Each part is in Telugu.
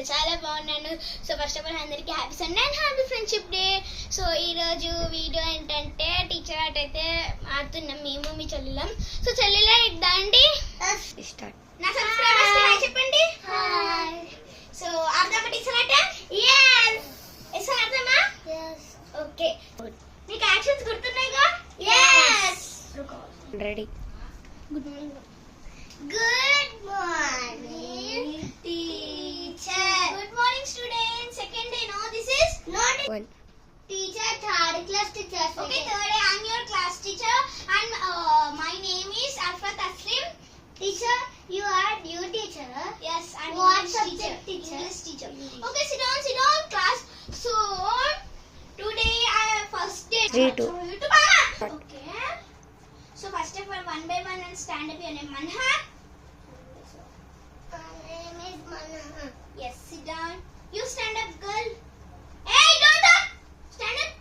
చాలా బాగున్నాను. సో ఫస్ట్ ఆఫ్ ఆల్ అందరికీ happy Sunday and happy friendship day. So ఈరోజు వీడియో ఏంటంటే టీచర్ ఆర్ట్ అయితే ఆడుతున్నాం మేము మీ చెల్లెలం. సో చెల్లెలా ఇద్దాండి నా సబ్స్క్రైబర్స్ కి హాయ్ చెప్పండి. హాయ్. సో ఆడదామా టీచర్ ఆట? yes. ఎస్ ఆడదామా? yes. ఓకే. నీకు యాక్షన్స్ గుర్తున్నాయిగా? yes. Ready. Good morning. Good morning, teacher. Good morning, students. Second day, no? This is not One. teacher, third class teacher. Okay, third day, I'm your class teacher, and my name is Afra Taslim. Teacher, you are new teacher. Yes, I'm what English subject teacher? English teacher. Okay, sit down, class. So today I have first day. 3, 2. Okay. So first of all, one by one, and stand up. Your name, Manha. My name is Manha. Yes, sit down. You stand up, girl. Hey, don't talk. Stand up.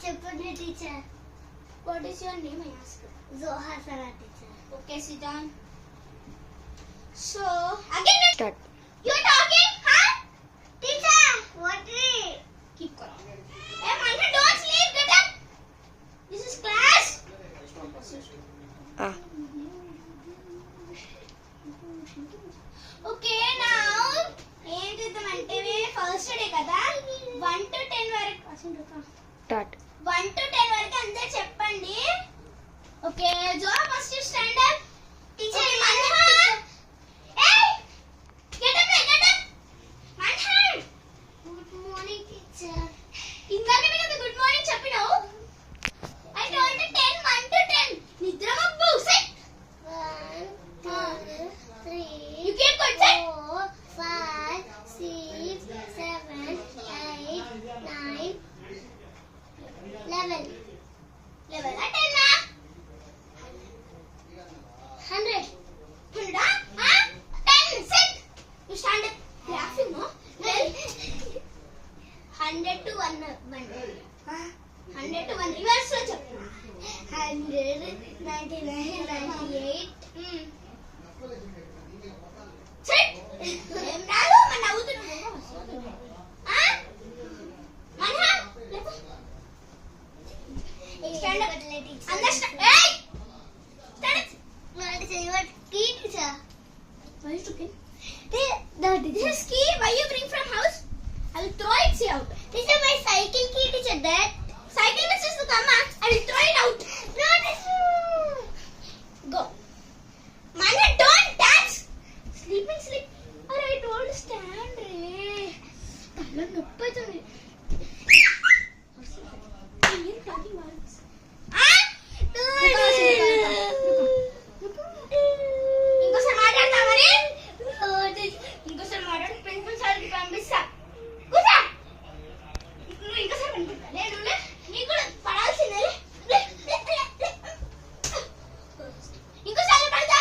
Chapani teacher. What is your name? I ask. Zoha Sara teacher. Okay, sit down. So again, Start. you're talking, huh? Teacher, what? Keep quiet. Hey, Manha, don't sleep. Get up. This is class. Ah. Okay now ఏం చేద్దామంటే ఫస్ట్ డే కదా 1 to 10 వరకు Start. 1 to 10 వరకు అందరూ చెప్పండి. ఓకే జో first stand up. Teacher Manha ఏయ్ get up Manha. Good morning teacher. ఇందాకనే కదా గుడ్ మార్నింగ్ చెప్పినావు. I told you 10 1 to 10. నిద్ర మబ్బు set 1 2 3 you keep good set 4 5 6 7 8 9 11 at 10 na 100 10 sit. You stand up laughing, no? 100 to 1 100 to 1 reverse లో చెప్పు. 100 99 98 sit. ఏం రాదు మన నవ్వుతున్నావు. Manha stand up. అండర్స్టాండ్. ఏయ్ stand up. What is your key teacher? Why you took it? This is key. Why you bring from house? I will throw it out. This is my cycle key, teacher. That cycle misses to come. I will throw it out. No, this. Go. Mana, don't touch. Sleeping, sleep. Or I told stand. Re. Tala noppi aitundi. You're talking words. ఇంకోసారి మాట్లాడతా మరి. ఇంకోసారి మాట్లాడి ప్రిన్సిపల్ సార్కి పంపిస్తా. కూర్చో. నువ్వు ఇంకోసారి పంపిస్తా. నేను నీకు కూడా పడాల్సిందే. ఇంకోసారి పడతా.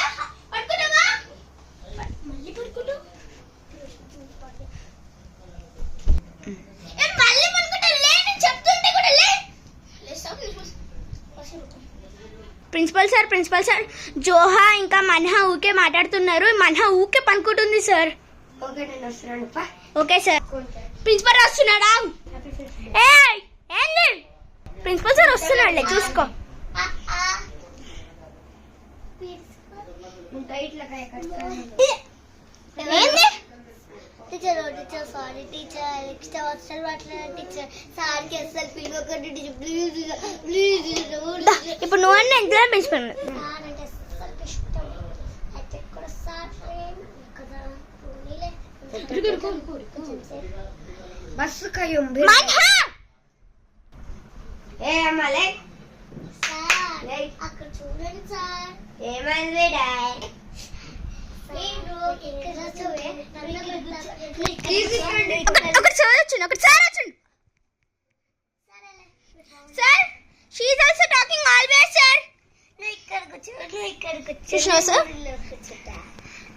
పట్టుకుంటావా? మళ్ళీ పట్టుకుంటావు. మళ్ళీ పట్టుకుంటా. లే నేను చెప్తుంటే కూడా లే. ప్రిన్సిపల్ సార్ జోహా ఇంకా మన్హా ఊకే మాట్లాడుతున్నారు. మన్హా ఊకే పనుకుంటుంది సార్. Okay sir. ప్రిన్సిపల్ వస్తున్నాడా? ఏయ్ ఏంది? ప్రిన్సిపల్ సార్ వస్తున్నాడులే చూసుకో. ఏంది? టీచర్ సారీ టీచర్ నెక్స్ట్ అసలు మాట్లాడారు టీచర్. సార్కి అసలు పిలవకండి టీచర్ ప్లీజ్ ప్లీజ్. ఇప్పుడు నువ్వు అన్న ఎంత ప్రిన్సిపల్ బస్సు కయ్యం అక్కడ చూడండి సార్. ఏమైంది డాడ్? ఒకటి సార్ వచ్చిండు. Sir she is also talking always sir. చూసినా సార్?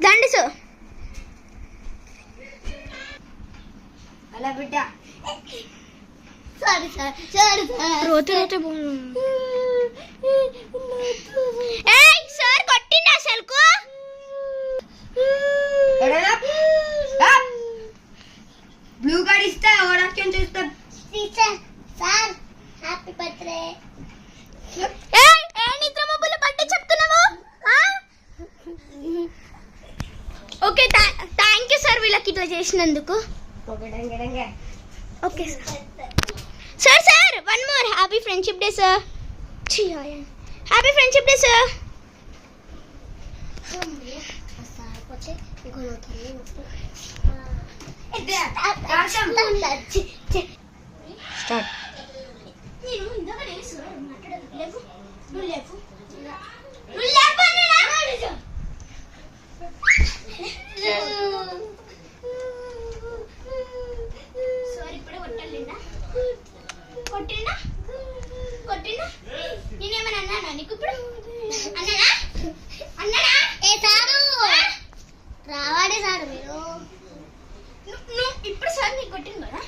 దండి సార్. అలా బిడ్డ సారీ సార్. రోతే ఏయ్ సార్ కొట్టిండా అసలుకు? ఓకే థ్యాంక్ యూ సార్ వీళ్ళకి ఇట్లా చేసినందుకు. Okay sir sir one more happy friendship day sir. Happy friendship day sir. నేను ఇందాక లేసు మాట్లాడలేదు. నువ్వు లేవు సారీ ఇప్పుడే కొట్టాలిండా కొట్టిండా కొట్టిండా నేనేమన్నా అన్నానా నీకు ఇప్పుడు అన్నానా అన్నానా ఏ సారు రావాడే సారు మీరు నువ్వు ఇప్పుడు సార్ నీకు కొట్టింది కదా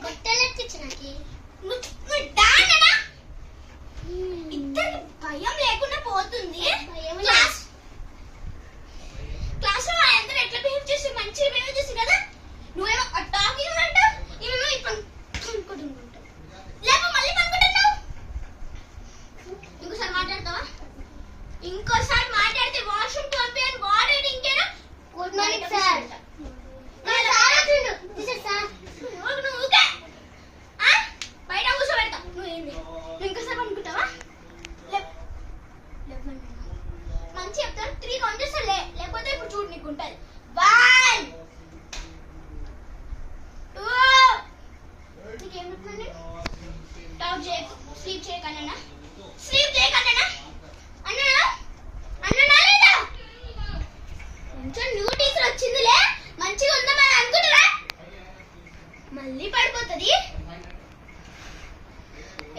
కొట్టలేదు ఇచ్చినకి ఇద్దరికి భయం లేకుండా పోతుంది. క్లాస్ లో వాళ్ళందరూ ఎట్లా బిహేవ్ చేసి మంచిగా బిహేవ్ చేసి కదా నువ్వేమో టాకింగ్ అంటావు ఇవేమో ఇప్పుడు అనుకుంటుంటావు లేకపోతే మళ్ళీ పనుకుంటున్నావు. ఇంకోసారి మాట్లాడతావా? ఇంకోసారి మాట్లాడితే వాష్రూమ్ పంపాను వాడేది ఇంకేనా. Good morning sir. బయట కూర్చోబెడతా నువ్వు ఏంది నువ్వు ఇంకోసారి అనుకుంటావా? మంచి చెప్తాను 3 కౌంట్ చేస్తా లేకపోతే ఇప్పుడు చూడు నీకు ఉంటుంది. 1 2 నీకేం చెప్తుంది టాక్ చేయకు స్లీప్ చేయకన్నా స్లీప్ చేయకన్నా అన్నా అన్నా లేదా కొంచెం న్యూ టీచర్ వచ్చిందిలే మంచిగా ఉందామని అనుకుంటారా మళ్ళీ పడిపోతుంది.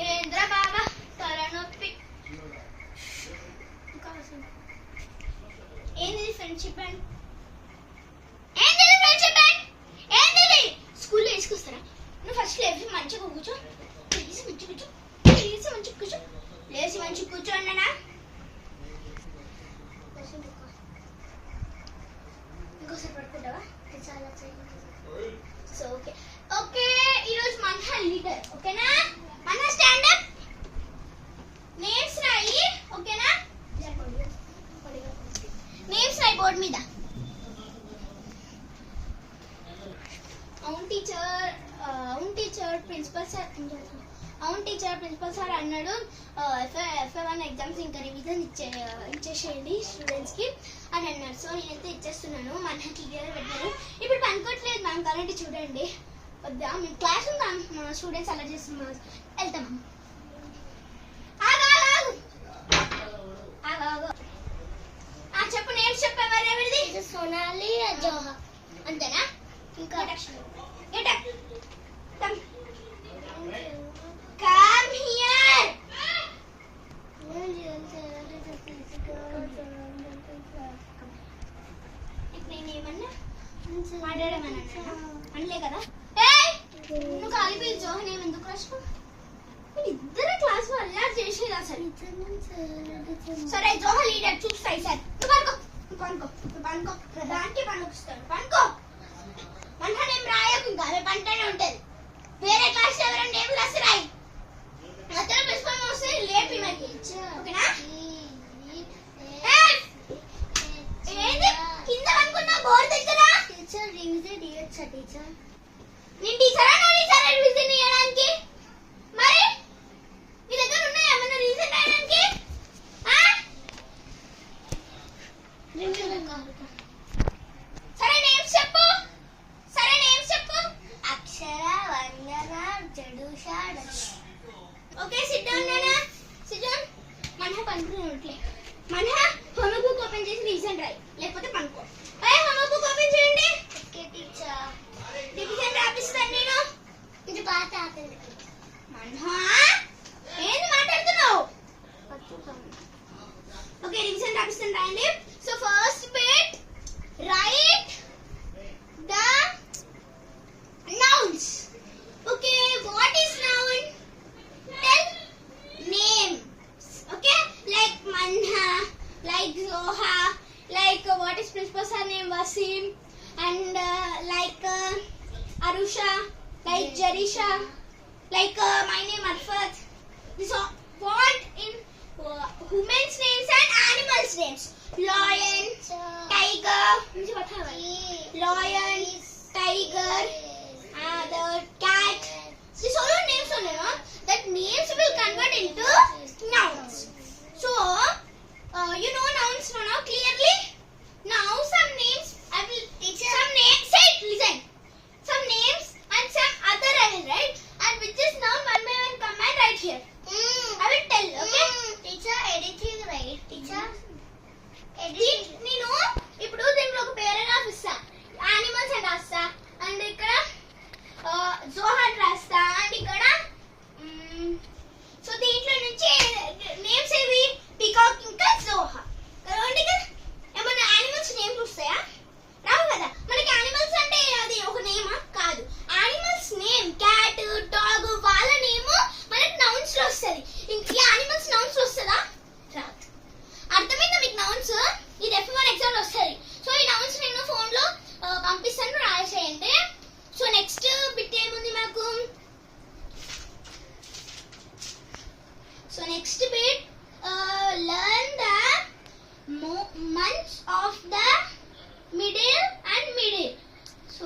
ఏంద్రా బాబా తలనొప్పి. ఏంది ఫ్రెండ్షిప్ అండ్ ఏంది ఫ్రెండ్షిప్ అండ్ ఏంది స్కూల్లో వేసుకొస్తారా? నువ్వు ఫస్ట్ లేచి మంచిగా కూర్చో లేచి మంచిగా కూర్చో లేచి మంచిగా కూర్చో లేచి మంచిగా కూర్చో అన్నానా. ఇంకోసారి పడుకుంటావా? సో ఓకే ఓకే ఈరోజు మన్హా లీడర్ ఓకేనా. మన్హా స్టాండ్ అప్ నేమ్స్ రాయి ఓకేనా. నేమ్స్ రాయి బోర్డ్ మీద. అవును టీచర్ ప్రిన్సిపల్ సార్ అన్నాడు FA1 ఎగ్జామ్స్ ఇంకా రివిజన్ ఇచ్చేసేయండి స్టూడెంట్స్ కి అని అన్నారు. సో నేనైతే ఇచ్చేస్తున్నాను. మన్హా క్లియర్ పెట్టాను. ఇప్పుడు పనుకోవట్లేదు మ్యామ్ కావాలంటే చూడండి. వద్దా మేము క్లాస్ ఉందాం మన స్టూడెంట్స్ అలా చేస్తున్నాం వెళ్తాం. చెప్పు నేమ్స్ చెప్పేవారెవరిది? సోనాలి జోహా అంతేనా? ఇంకా గెట్ అప్ కమ్ హియర్. నేనేమన్నా మాట్లాడమన్నా అనలే కదా. నువ్వు కలిపి జోహన్ ఏమి ఎందుకు రాసుకో ఇద్దరు క్లాస్ లో అల్లరి చేసేది అసలు. సరే జోహన్ లీడర్ చూస్తాయి సార్. నువ్వు పనుకో దానికి పనుకొస్తాడు పనుకో. మన్హా నేమ్ రాయకు ఇంకా అదే పంటనే ఉంటది. వేరే క్లాస్ ఎవరైనా నేమ్ రాసి రాయి. అతను ప్రిన్సిపల్ వస్తే లేపి మరి ఓకేనా. ఏంది కింద అనుకున్నా బోర్డు దగ్గర టీచర్ రివిజన్ ఇయొచ్చా టీచర్? నేను టీచరా నువ్వు టీచర్ రివిజన్ ఇయడానికి? మరి నీ దగ్గర ఉన్నాయా ఏమన్నా రివిజన్ రాయడానికి? సరే నేమ్స్ చెప్పు. అక్షర వందన జడుషా. ఓకే సిట్ డౌన్ నానా సిట్ డౌన్. మన్హా పనుకున్నట్లే. మన్హా హోంవర్క్ బుక్ ఓపెన్ చేసి రివిజన్ రాయి లేకపోతే పనుకో. హోంవర్క్ బుక్ ఓపెన్ చేయండి. Okay teacher. రివిజన్ రాపిస్తాను నేను. ఇది పాత ఆపండి. మన్హా ఏంది మాట్లాడుతున్నావు? ఓకే రివిజన్ రాపిస్తాను రాయండి. So first bit right the nouns. Okay, what is noun? Tell names. Okay, like Manha, like Zoha, like what is principal sir name? Wasim, and like Arusha, like Jarisha, like my name Arfat. This what in women's names and animals names. Lion, tiger. मुझे बता lion, tiger, the cat. These all are names only, no? That names will convert into nouns. So, you know nouns now clearly? Now some names I will teach you. Some names, say it, listen. Some names and some other I will write, and which is noun one by one come and write here. I will tell, okay? Teacher, editing right? Teacher, నేను ఇప్పుడు దీంట్లో ఒక పేరాగ్రాఫ్ ఇస్తా, యానిమల్స్ అని రాస్తా, అండ్ ఇక్కడ జోహార్ రాస్తా, అండ్ ఇక్కడ సో దీంట్లో నుంచి నేమ్స్ ఏవి పీకాక్ ఇంకా జోహా కదండి. కదా ఏమన్నా యానిమల్స్ నేమ్స్ వస్తాయా? రావు కదా. మనకి యానిమల్స్ అంటే అది ఒక నేమా? కాదు. యానిమల్స్ నేమ్ క్యాట్, డాగ్ వాళ్ళ నేమ్ మనకి నౌన్స్ లో వస్తుంది. ఈ యానిమల్స్ నౌన్స్ లో వస్తుందా? రాదు. అర్థమైందా మీకు నౌన్స్? ఇది F1 ఎగ్జామ్ లో వస్తుంది. సో ఈ నౌన్స్ నేను ఫోన్ లో పంపిస్తాను, రాసేయండి. సో నెక్స్ట్ బిట్ ఏముంది మాకు? So next bit learn the months of the middle and middle. So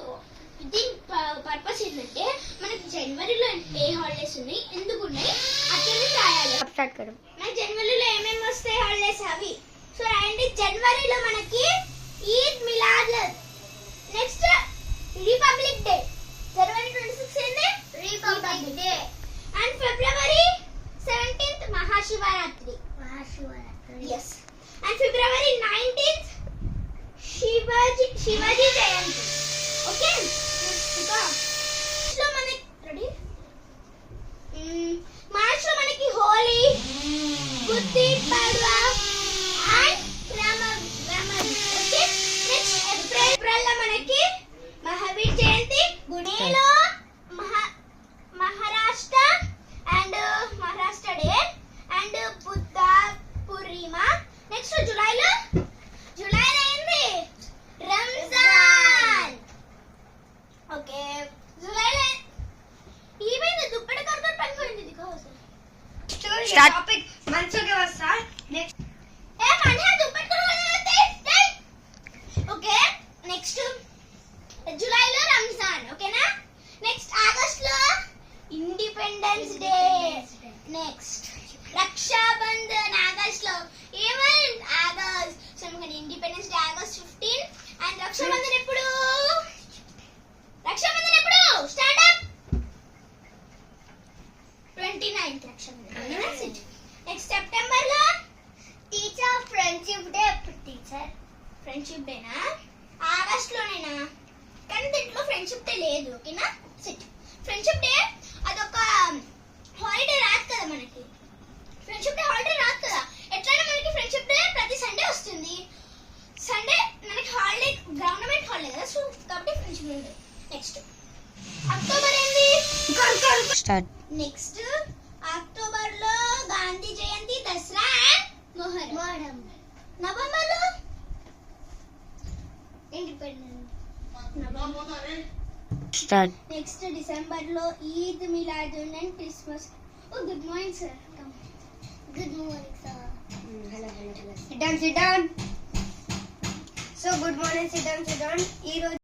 దీని పర్పస్ ఏంటంటే మనకి జనవరిలో ఏ హాలిడేస్ ఉన్నాయి, ఎందుకు ఉన్నాయి, అట్లనే రాయాలి. స్టార్ట్ కरो. మనకి జనవరిలో ఏమేమి వస్తాయి హాలిడేస్ అవి. సో రాయండి. జనవరిలో మనకి Eid Milad, next republic day. జనవరి 26 ఏంది? Republic day. అండ్ ఫిబ్రవరి 17th Mahashivaratri. Yes. And February 19th Shivaji Jayanti. Okay. ఇంకా సో మనకి రెడీ. మార్చ్ లో మనకి Holi, Gudi Padwa and Ramzan. Okay. Next April లో మనకి మహావీర్ జయంతి. గుణేలో Maharashtra and Maharashtra day and Buddha Purnima. Next జూలైలో ఏంది? రంజాన్. ఓకే. జూలైలో ఈవెన్ దుప్పటి కట్టుకొని పనిపోయింది. స్టార్ట్. టాపిక్ మంచిగా వస్తా. నెక్స్ట్ ఏ మన్హా దుప్పటి కట్టుకొని. ఓకే. నెక్స్ట్ జూలైలో రంజాన్. ఓకేనా? నెక్స్ట్ ఆగస్ట్ లో independence day. Next Rakshabandhan August లో. Even August. సో మనకి independence day August 15 and Rakshabandhan ఎప్పుడు? రక్షాబంధన్ ఎప్పుడు? Stand up. 29th Rakshabandhan. Next September లో teacher friendship day. Teacher friendship డేనా? ఆగస్ట్ లోనేనా? కానీ దీంట్లో ఫ్రెండ్షిప్ డే లేదు. ఓకేనా? సిట్. ఫ్రెండ్షిప్ డే అదొక హాలిడే రాదు కదా మనకి. ఫ్రెండ్షిప్ డే హాలిడే రాదు కదా. ఎట్లయినా మనకి ఫ్రెండ్షిప్ డే ప్రతి సండే వస్తుంది. సండే మనకి హాలిడే, గవర్నమెంట్ హాలిడే కదా. సో కాబట్టి ఫ్రెండ్షిప్ డే. నెక్స్ట్ అక్టోబర్ ఏంది? స్టార్ట్. నెక్స్ట్ అక్టోబర్ లో గాంధీ జయంతి, దసరా అండ్ మొహరం. నవంబర్ లో ఇండిపెండెన్స్. స్టార్ట్. నెక్స్ట్ డిసెంబర్ లో ఈద్ మిలాద్ అండ్ క్రిస్మస్. ఓ good morning sir. Good morning sir. Sit down. So good morning. Sit down. ఈ రోజు